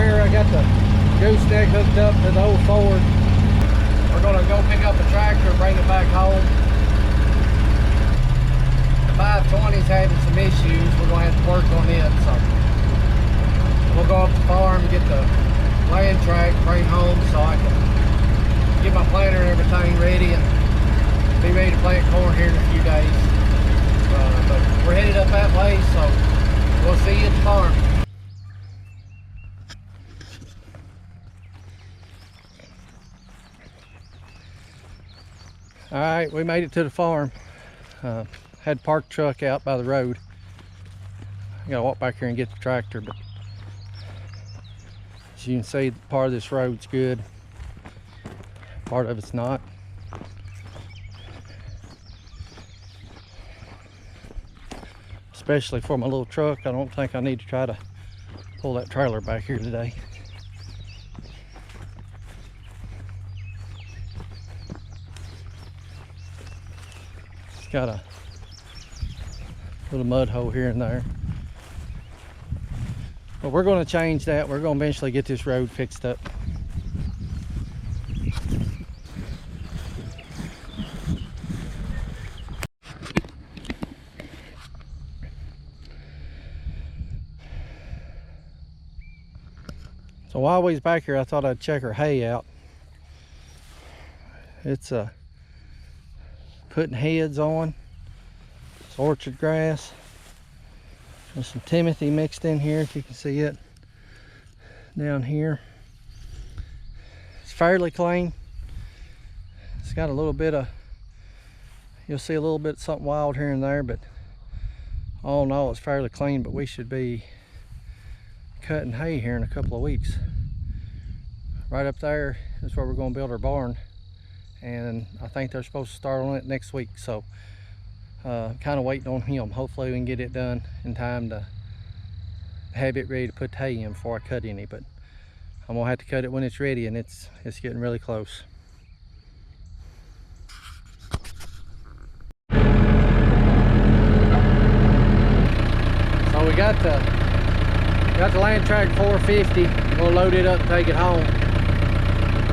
here. I got the gooseneck hooked up to the old Ford. We're gonna go pick up a tractor and bring it back home. The 520's having some issues. We're gonna have to work on it, so we'll go up the farm, get the land track, bring home so I can get my planter and everything ready and be ready to plant corn here in a few days. But we're headed up that way, so we'll see you at the farm. All right, we made it to the farm. Had parked the truck out by the road. I gotta walk back here and get the tractor, but as you can see, part of this road's good, part of it's not. Especially for my little truck, I don't think I need to try to pull that trailer back here today. It's got a little mud hole here and there. But we're going to change that. We're going to eventually get this road fixed up. So while we was back here, I thought I'd check her hay out. It's putting heads on. It's orchard grass. There's some Timothy mixed in here, if you can see it down here. It's fairly clean. It's got a little bit of, you'll see a little bit of something wild here and there, but all in all it's fairly clean. But we should be cutting hay here in a couple of weeks. Right up there is where we're going to build our barn, and I think they're supposed to start on it next week, so kind of waiting on him. Hopefully we can get it done in time to have it ready to put hay in before I cut any, but I'm gonna have to cut it when it's ready, and it's getting really close. So we got the land track 450. We'll load it up and take it home.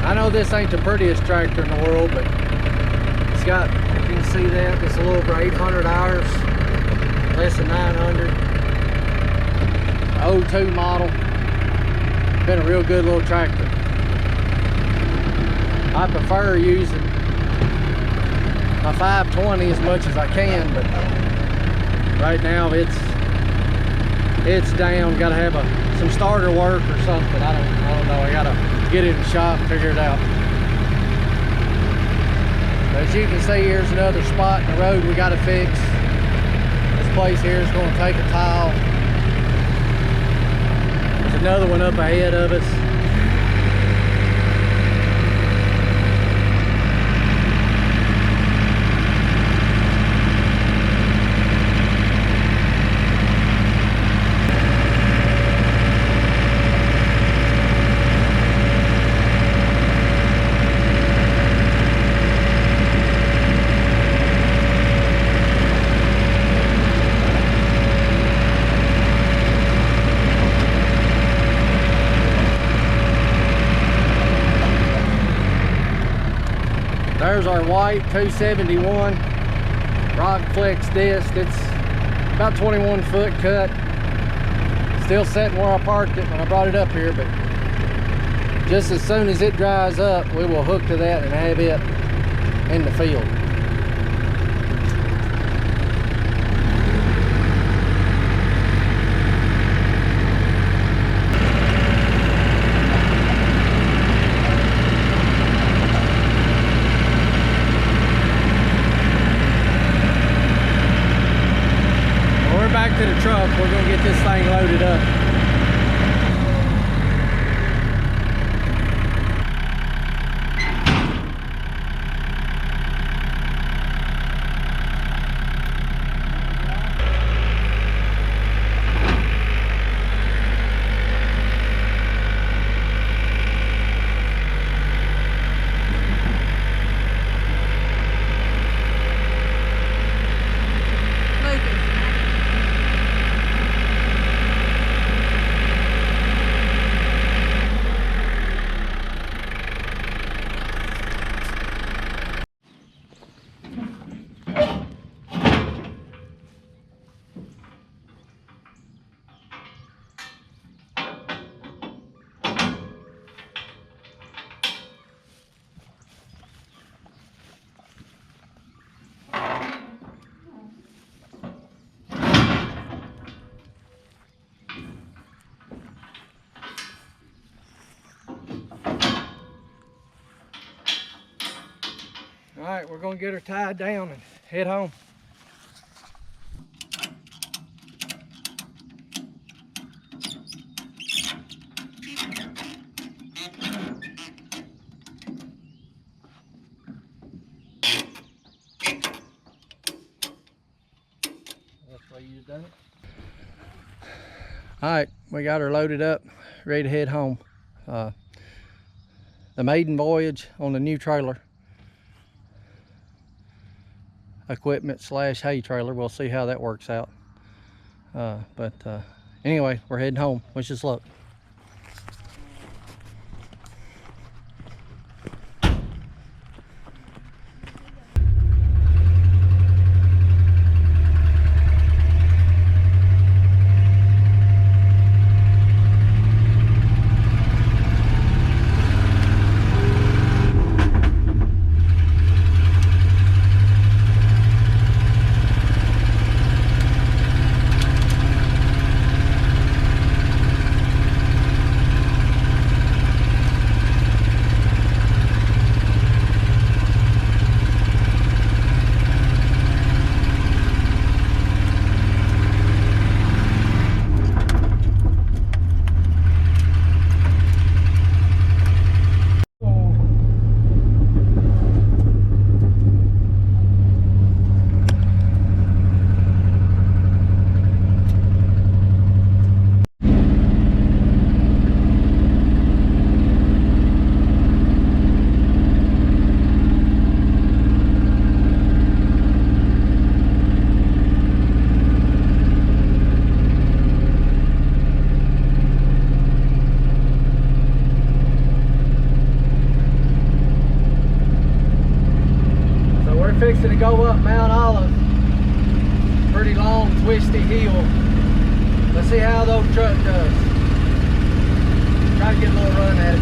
I know this ain't the prettiest tractor in the world, but it's got, if you can see that, it's a little over 800 hours, less than 900. 02 model. Been a real good little tractor. I prefer using my 520 as much as I can, but right now it's down. Got to have some starter work or something. I don't know. I gotta get it in the shop and figure it out. But as you can see, here's another spot in the road we got to fix. This place here is going to take a tile. There's another one up ahead of us. There's our white 271 rock flex disc. It's about 21 foot cut. Still sitting where I parked it when I brought it up here, but just as soon as it dries up, we will hook to that and have it in the field. Back to the truck, we're gonna get this thing loaded up. All right, we're gonna get her tied down and head home. That's the way you've done it. All right, we got her loaded up, ready to head home. The maiden voyage on the new trailer. Equipment / hay trailer. We'll see how that works out. Anyway, we're heading home. Wish us luck. Fixing to go up Mount Olive. Pretty long, twisty hill. Let's see how the old truck does. Try to get a little run at it.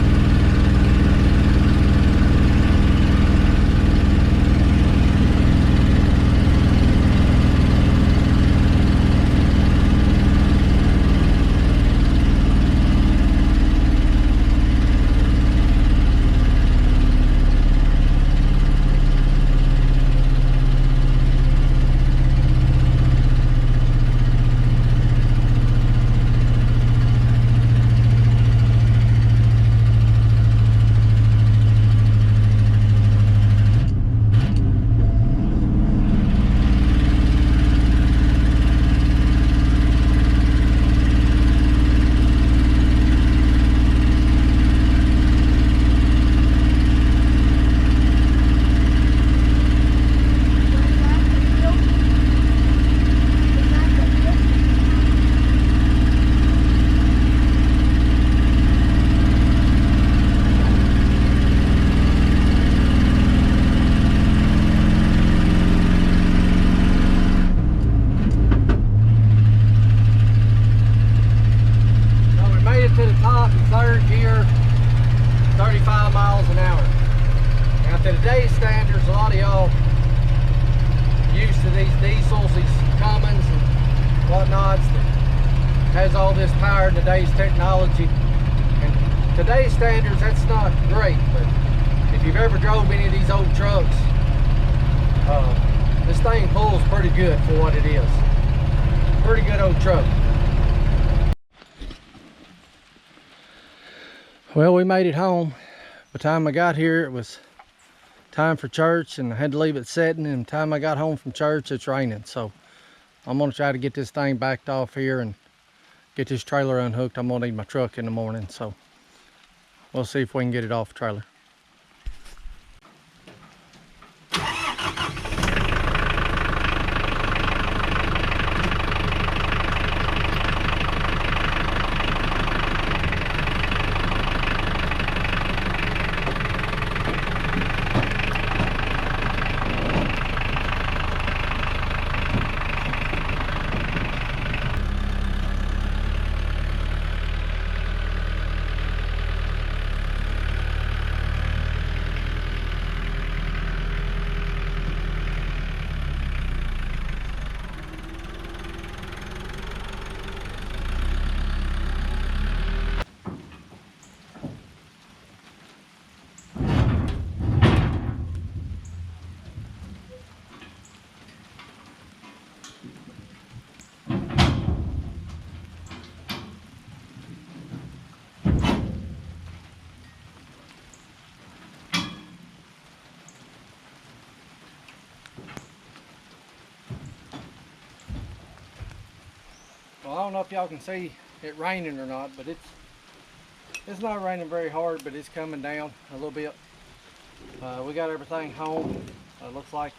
To the top in third gear, 35 miles an hour. Now to today's standards, a lot of y'all used to these diesels, these Cummins and whatnots that has all this power in today's technology. And today's standards, that's not great, but if you've ever drove any of these old trucks, this thing pulls pretty good for what it is. Pretty good old truck. Well, we made it home. By the time I got here, it was time for church, and I had to leave it setting, and by the time I got home from church, it's raining. So I'm gonna try to get this thing backed off here and get this trailer unhooked. I'm gonna need my truck in the morning, so we'll see if we can get it off the trailer. don't know if y'all can see it raining or not, but it's not raining very hard, but it's coming down a little bit. We got everything home. Looks like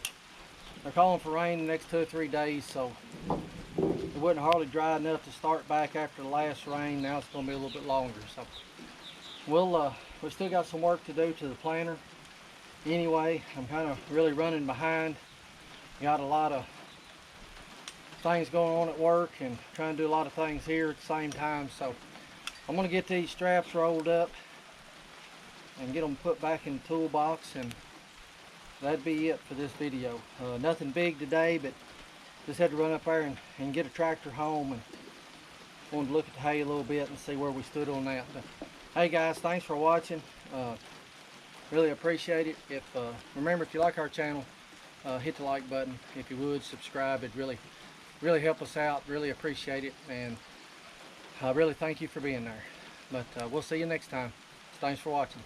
they're calling for rain the next 2 or 3 days, so it wasn't hardly dry enough to start back after the last rain. Now it's going to be a little bit longer, so we still got some work to do to the planter. Anyway, I'm kind of really running behind. Got a lot of things going on at work and trying to do a lot of things here at the same time, so I'm going to get these straps rolled up and get them put back in the toolbox, and that'd be it for this video. Nothing big today, but just had to run up there and get a tractor home, and wanted to look at the hay a little bit and see where we stood on that. But hey guys, thanks for watching. Really appreciate it. Remember, if you like our channel, hit the like button. If you would, subscribe. It'd really help us out. Really appreciate it, and I really thank you for being there. But we'll see you next time. Thanks for watching.